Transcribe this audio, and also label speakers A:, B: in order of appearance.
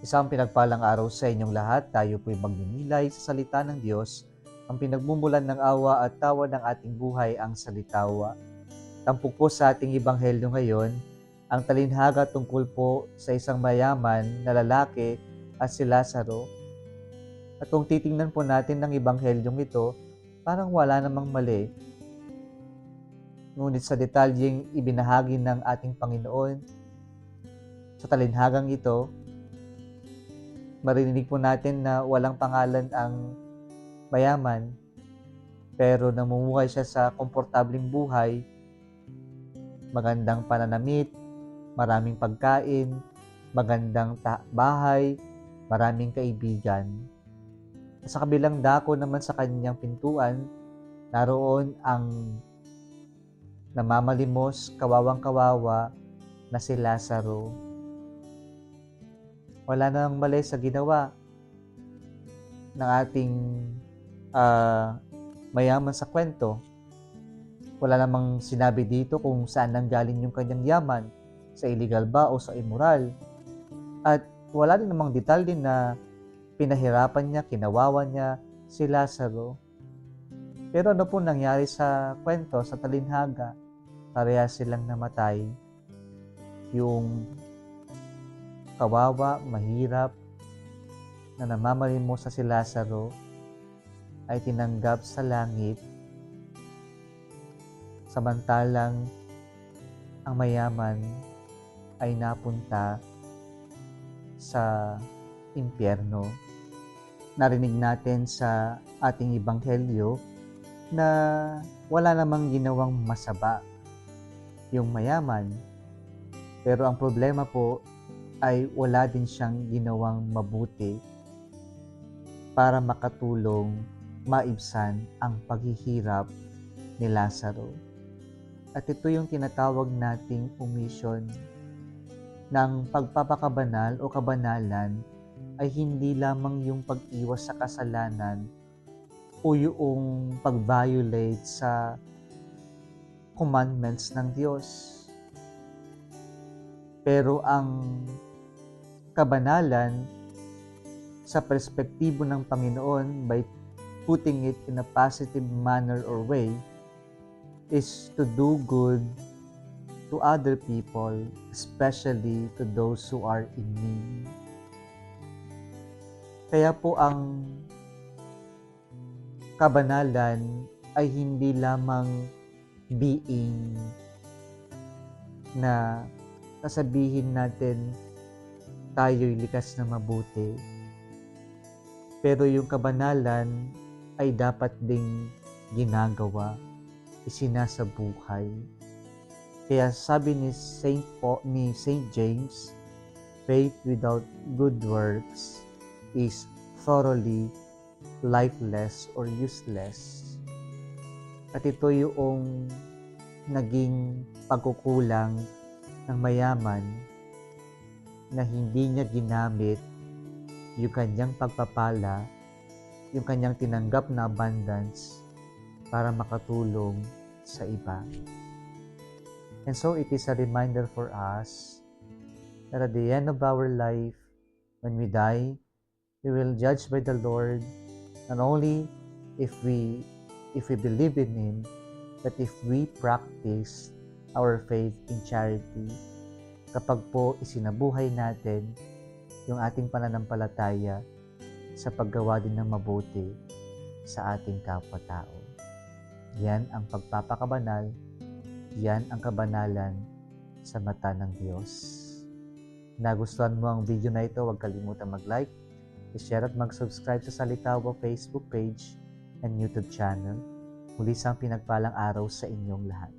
A: Isang pinagpalang araw sa inyong lahat. Tayo po'y magninilay sa salita ng Diyos. Ang pinagmumulan ng awa at tawa ng ating buhay ang salitawa. Tampok po sa ating ebanghelyo ngayon, ang talinhaga tungkol po sa isang mayaman na lalaki at si Lazaro. At kung titingnan po natin ng ebanghelyong ito, parang wala namang mali. Ngunit sa detalyeng ibinahagi ng ating Panginoon, sa talinhagang ito, marinig po natin na walang pangalan ang mayaman, pero namumuhay siya sa komportableng buhay, magandang pananamit, maraming pagkain, magandang bahay, maraming kaibigan. Sa kabilang dako naman sa kanyang pintuan, naroon ang namamalimos, kawawang-kawawa na si Lazaro. Wala nang mali sa ginawa ng ating mayaman sa kwento. Wala namang sinabi dito kung saan nanggaling yung kanyang yaman, sa illegal ba o sa immoral. At wala din namang detalye na pinahirapan niya, kinawawa niya si Lazaro. Pero ano po nangyari sa kwento, sa talinhaga? Parehas silang namatay. Yung kawawa, mahirap, na namamalimos sa si Lazaro ay tinanggap sa langit, samantalang ang mayaman ay napunta sa impyerno. Narinig natin sa ating ebanghelyo na wala namang ginawang masama yung mayaman, pero ang problema po ay wala din siyang ginawang mabuti para makatulong maibsan ang paghihirap ni Lazaro. At ito yung tinatawag nating omission ng pagpapakabanal o kabanalan ay hindi lamang yung pag-iwas sa kasalanan o yung pag-violate sa commandments ng Diyos. Pero ang kabanalan sa perspektibo ng Panginoon, by putting it in a positive manner or way, is to do good to other people, especially to those who are in need. Kaya po ang kabanalan ay hindi lamang being na sasabihin natin tayo'y likas na mabuti. Pero yung kabanalan ay dapat ding ginagawa, isinasabuhay. Kaya sabi ni Saint James, faith without good works is thoroughly lifeless or useless. At ito yung naging pagkukulang ng mayaman, na hindi niya ginamit yung kanyang pagpapala, yung kanyang tinanggap na abundance para makatulong sa iba. And so it is a reminder for us that at the end of our life, when we die, we will judge by the Lord, not only if we believe in Him, but if we practice our faith in charity. Kapag po isinabuhay natin yung ating pananampalataya sa paggawa din ng mabuti sa ating kapwa-tao. Yan ang pagpapakabanal, yan ang kabanalan sa mata ng Diyos. Nagustuhan mo ang video na ito, huwag kalimutan mag-like, i-share at mag-subscribe sa Salitawa Facebook page and YouTube channel. Muli isang pinagpalang araw sa inyong lahat.